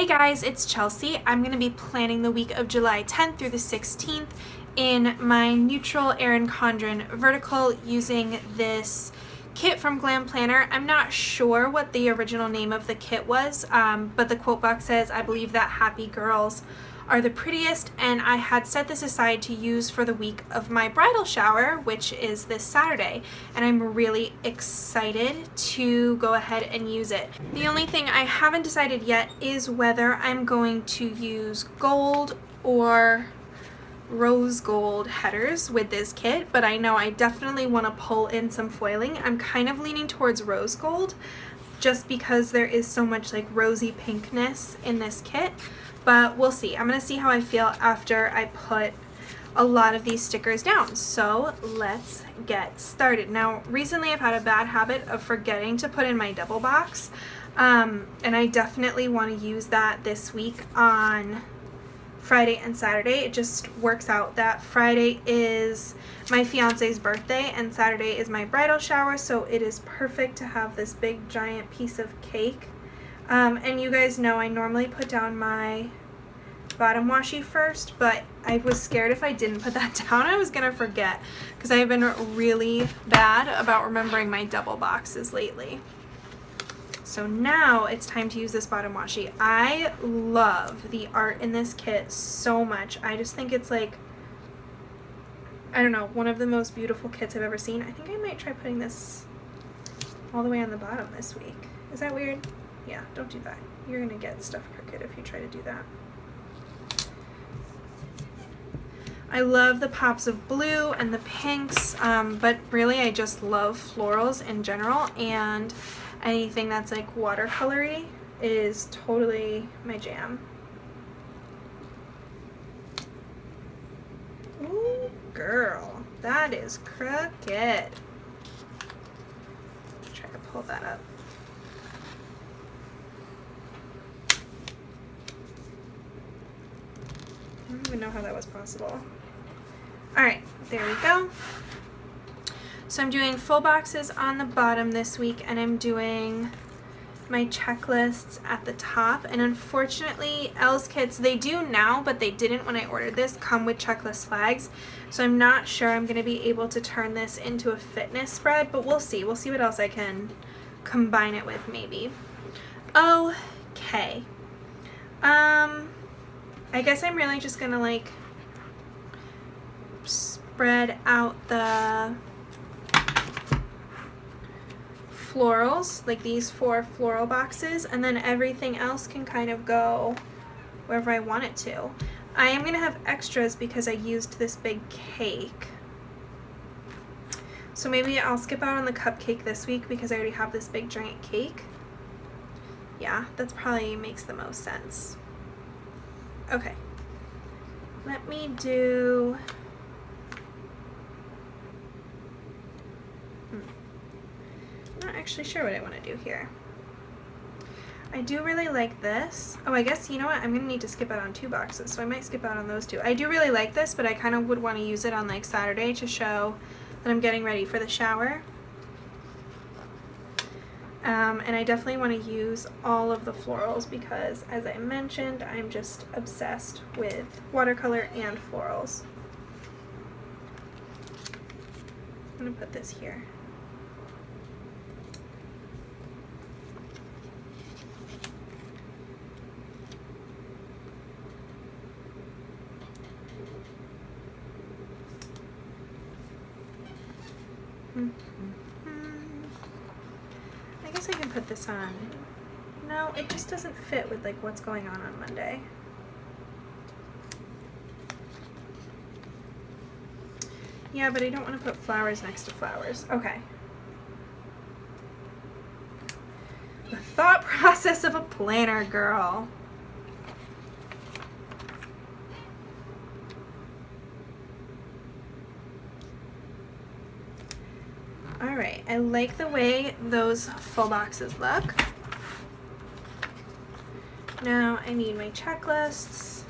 Hey guys, it's Chelsea. I'm going to be planning the week of July 10th through the 16th in my neutral Erin Condren vertical using this kit from Glam Planner. I'm not sure what the original name of the kit was, but the quote box says, I believe that happy girls are the prettiest, and I had set this aside to use for the week of my bridal shower, which is this Saturday, and I'm really excited to go ahead and use it. The only thing I haven't decided yet is whether I'm going to use gold or rose gold headers with this kit, but I know I definitely want to pull in some foiling. I'm kind of leaning towards rose gold just because there is so much like rosy pinkness in this kit. But we'll see. I'm going to see how I feel after I put a lot of these stickers down. So let's get started. Now, recently I've had a bad habit of forgetting to put in my double box. And I definitely want to use that this week on Friday and Saturday. It just works out that Friday is my fiance's birthday and Saturday is my bridal shower. So it is perfect to have this big giant piece of cake. And you guys know I normally put down my bottom washi first, but I was scared if I didn't put that down I was gonna forget, because I've been really bad about remembering my double boxes lately. So now it's time to use this bottom washi. I love the art in this kit so much. I just think it's like, I don't know, one of the most beautiful kits I've ever seen. I think I might try putting this all the way on the bottom this week. Is that weird? Yeah, don't do that. You're gonna get stuff crooked if you try to do that. I love the pops of blue and the pinks, but really I just love florals in general, and anything that's like watercolory is totally my jam. Ooh, girl, that is crooked. Try to pull that up. I don't even know how that was possible. Alright, there we go. So I'm doing full boxes on the bottom this week, and I'm doing my checklists at the top. And unfortunately, Elle's kits, they do now, but they didn't when I ordered this, come with checklist flags. So I'm not sure I'm going to be able to turn this into a fitness spread, but we'll see. We'll see what else I can combine it with, maybe. Okay. I guess I'm really just gonna like spread out the florals, like these 4 floral boxes, and then everything else can kind of go wherever I want it to. I am gonna have extras because I used this big cake. So maybe I'll skip out on the cupcake this week because I already have this big giant cake. Yeah, that's probably makes the most sense. Okay, let me do, I'm not actually sure what I want to do here. I do really like this. Oh, I guess, you know what, I'm going to need to skip out on 2 boxes, so I might skip out on those 2. I do really like this, but I kind of would want to use it on like Saturday to show that I'm getting ready for the shower. And I definitely want to use all of the florals because, as I mentioned, I'm just obsessed with watercolor and florals. I'm going to put this here. I can put this on. No, it just doesn't fit with like what's going on Monday. Yeah, but I don't want to put flowers next to flowers. Okay. The thought process of a planner, girl. Alright, I like the way those full boxes look. Now I need my checklists.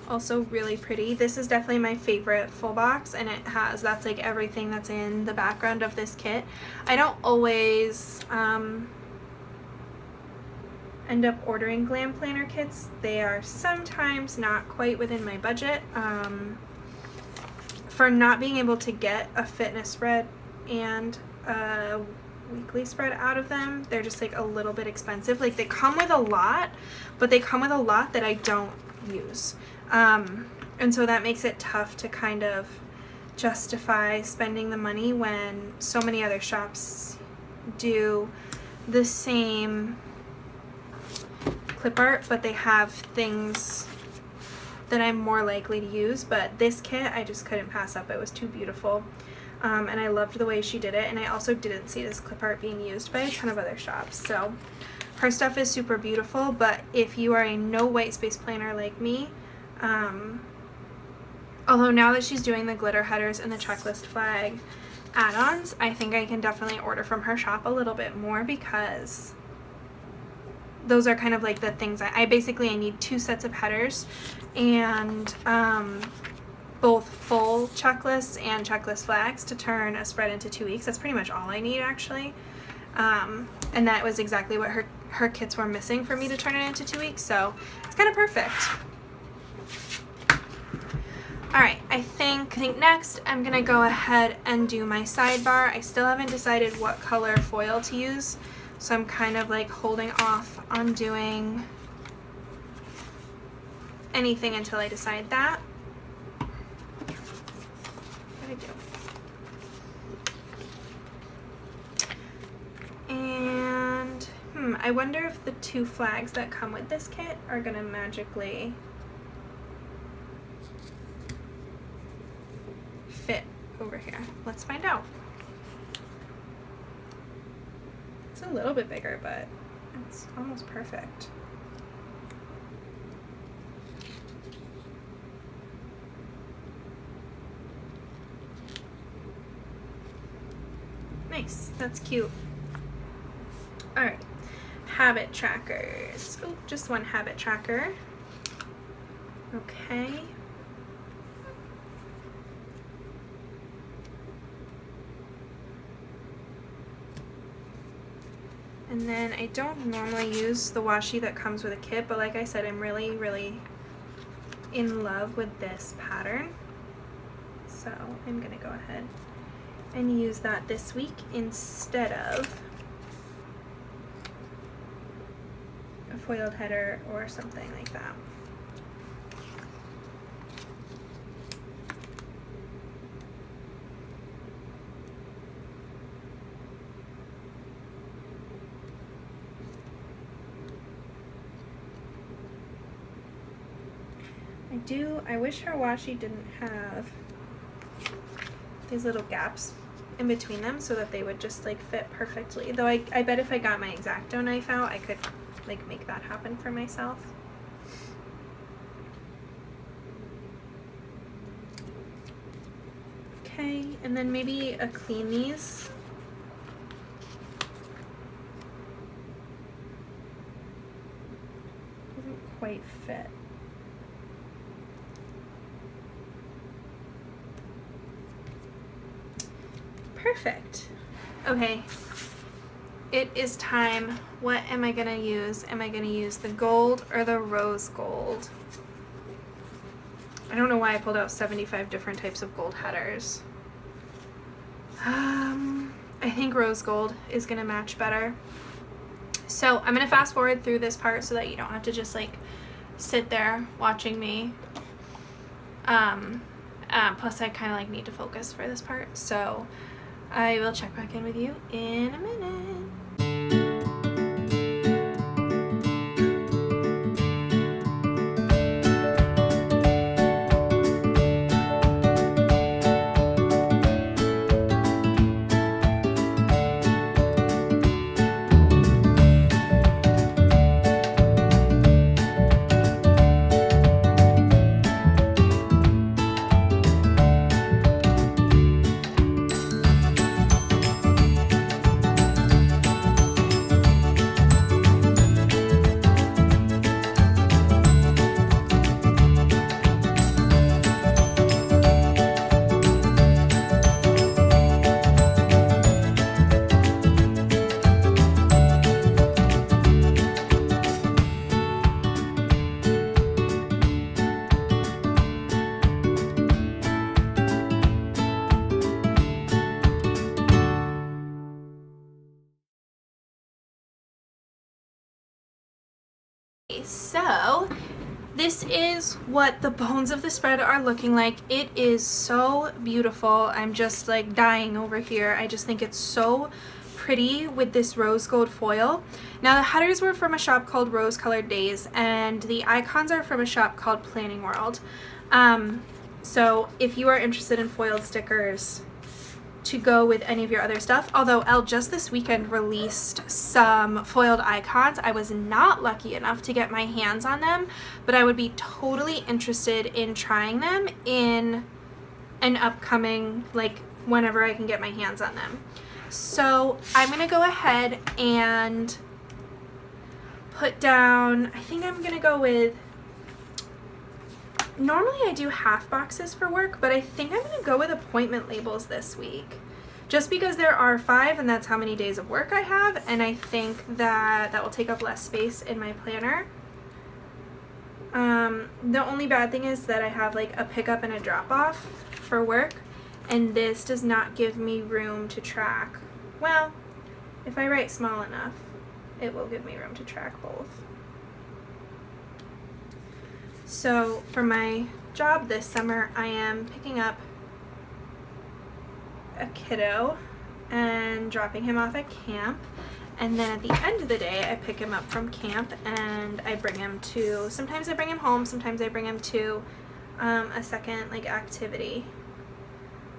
Also really pretty. This is definitely my favorite full box, and it has, that's like everything that's in the background of this kit. I don't always end up ordering Glam planner kits, they are sometimes not quite within my budget. For not being able to get a fitness spread and a weekly spread out of them, they're just like a little bit expensive. Like they come with a lot, but they come with a lot that I don't use. And so that makes it tough to kind of justify spending the money when so many other shops do the same clip art, but they have things that I'm more likely to use. But this kit I just couldn't pass up. It was too beautiful. And I loved the way she did it, and I also didn't see this clip art being used by a ton of other shops. So her stuff is super beautiful, but if you are a no white space planner like me, although now that she's doing the glitter headers and the checklist flag add-ons, I think I can definitely order from her shop a little bit more, because those are kind of like the things I need 2 sets of headers and both full checklists and checklist flags to turn a spread into 2 weeks. That's pretty much all I need, actually. And that was exactly what her kits were missing for me to turn it into 2 weeks, so it's kind of perfect. Alright, I think next I'm going to go ahead and do my sidebar. I still haven't decided what color foil to use, so I'm kind of like holding off on doing anything until I decide that. What did I do? And I wonder if the 2 flags that come with this kit are going to magically fit over here. Let's find out. It's a little bit bigger, but it's almost perfect. Nice, that's cute. Alright, habit trackers. Oh, just one habit tracker. Okay. And then I don't normally use the washi that comes with a kit, but like I said, I'm really, really in love with this pattern. So I'm gonna go ahead and use that this week instead of a foiled header or something like that. I wish her washi didn't have these little gaps in between them so that they would just like fit perfectly. Though I bet if I got my X-Acto knife out, I could like make that happen for myself. Okay, and then maybe a clean these. Doesn't quite fit. Perfect. Okay, it is time. What am I gonna use? Am I gonna use the gold or the rose gold? I don't know why I pulled out 75 different types of gold headers. I think rose gold is gonna match better. So I'm gonna fast forward through this part so that you don't have to just like sit there watching me. Plus I kind of like need to focus for this part. So I will check back in with you in a minute. So this is what the bones of the spread are looking like. It is so beautiful. I'm just like dying over here. I just think it's so pretty with this rose gold foil. Now the headers were from a shop called Rose Colored Days, and the icons are from a shop called Planning World. So if you are interested in foiled stickers to go with any of your other stuff, although Elle just this weekend released some foiled icons. I was not lucky enough to get my hands on them, but I would be totally interested in trying them in an upcoming, like whenever I can get my hands on them. So I'm gonna go ahead and put down, I think I'm gonna go with, normally I do half boxes for work, but I think I'm going to go with appointment labels this week. Just because there are 5 and that's how many days of work I have, and I think that that will take up less space in my planner. The only bad thing is that I have like a pickup and a drop off for work, and this does not give me room to track. Well, if I write small enough, it will give me room to track both. So for my job this summer, I am picking up a kiddo and dropping him off at camp, and then at the end of the day I pick him up from camp and I bring him to, sometimes I bring him home, sometimes I bring him to a second like activity.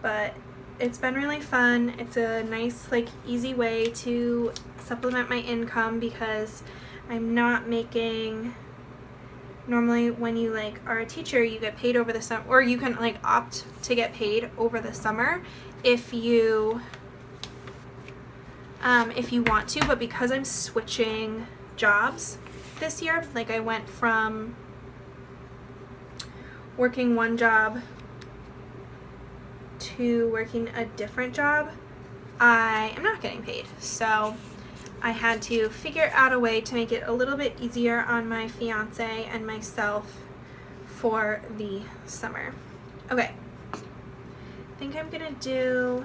But it's been really fun. It's a nice like easy way to supplement my income because I'm not making, normally when you like are a teacher you get paid over the summer, or you can like opt to get paid over the summer if you want to, but because I'm switching jobs this year, like I went from working one job to working a different job, I am not getting paid. So I had to figure out a way to make it a little bit easier on my fiance and myself for the summer. Okay, I think I'm gonna do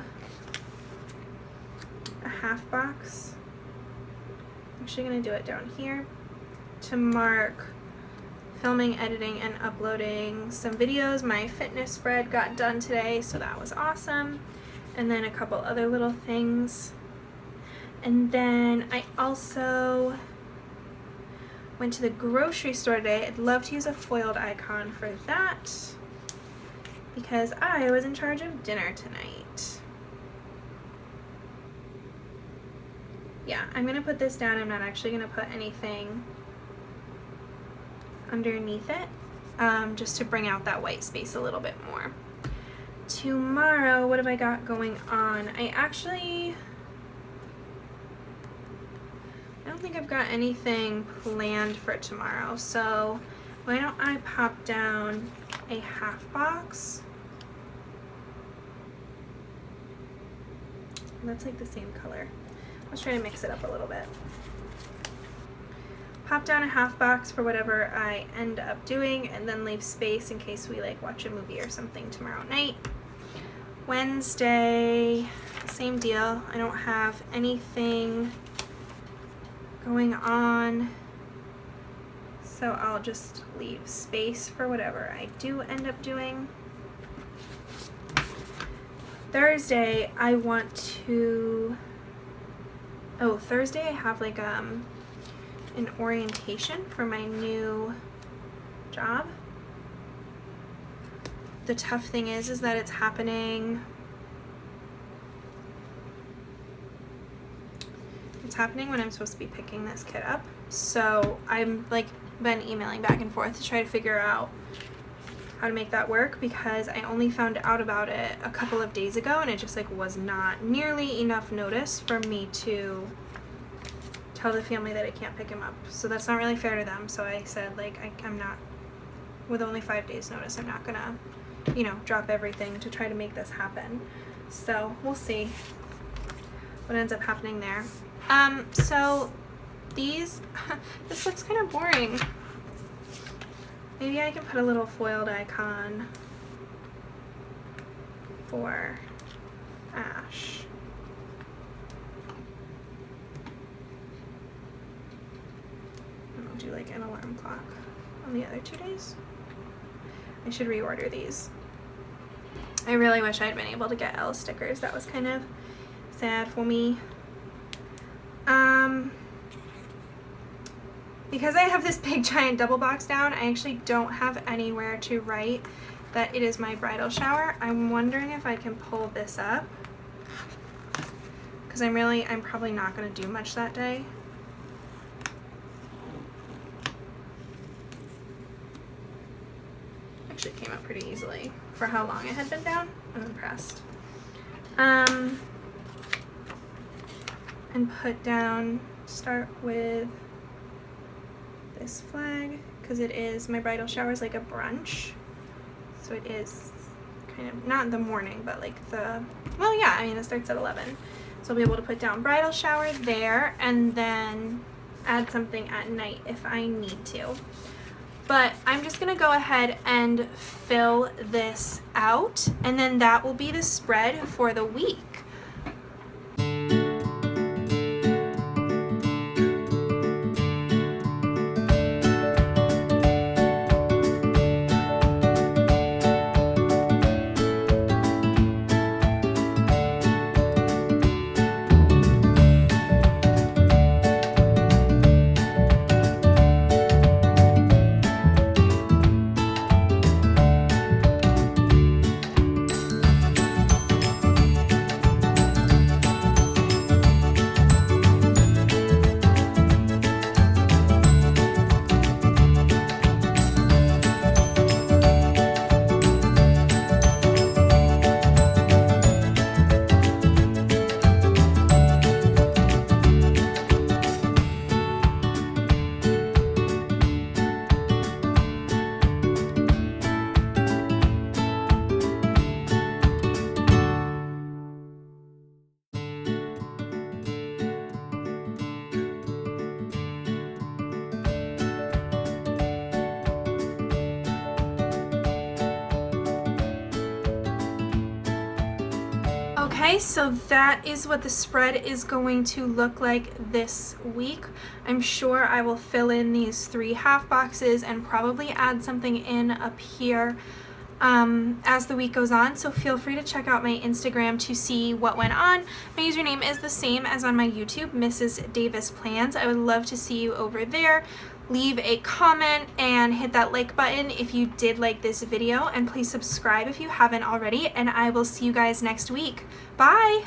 a half box. I'm actually gonna do it down here to mark filming, editing, and uploading some videos. My fitness spread got done today, so that was awesome. And then a couple other little things. And then I also went to the grocery store today. I'd love to use a foiled icon for that because I was in charge of dinner tonight. Yeah, I'm gonna put this down. I'm not actually gonna put anything underneath it, just to bring out that white space a little bit more. Tomorrow, what have I got going on? I don't think I've got anything planned for tomorrow, so why don't I pop down a half box? That's like the same color. Let's try to mix it up a little bit. Pop down a half box for whatever I end up doing, and then leave space in case we like watch a movie or something tomorrow night. Wednesday, same deal. I don't have anything going on, so I'll just leave space for whatever I do end up doing. Thursday, I want to, Thursday I have like an orientation for my new job. The tough thing is that it's happening when I'm supposed to be picking this kid up. So I'm like been emailing back and forth to try to figure out how to make that work, because I only found out about it a couple of days ago and it just like was not nearly enough notice for me to tell the family that I can't pick him up. So that's not really fair to them. So I said like I'm not, with only 5 days notice, I'm not gonna, drop everything to try to make this happen. So we'll see what ends up happening there. So this looks kind of boring. Maybe I can put a little foiled icon for Ash. do like an alarm clock on the other 2 days. I should reorder these. I really wish I had been able to get L stickers. That was kind of sad for me. Because I have this big giant double box down, I actually don't have anywhere to write that it is my bridal shower. I'm wondering if I can pull this up, because I'm probably not going to do much that day. Actually, it came out pretty easily for how long it had been down. I'm impressed. And put down, start with this flag, because it is, my bridal shower is like a brunch, so it is kind of not the morning, but like the, well, yeah, I mean, it starts at 11, so I'll be able to put down bridal shower there and then add something at night if I need to. But I'm just gonna go ahead and fill this out, and then that will be the spread for the week. Okay, so that is what the spread is going to look like this week. I'm sure I will fill in these 3 half boxes and probably add something in up here as the week goes on, so feel free to check out my Instagram to see what went on. My username is the same as on my YouTube, Mrs. Davis Plans. I would love to see you over there. Leave a comment and hit that like button if you did like this video, and please subscribe if you haven't already, and I will see you guys next week. Bye!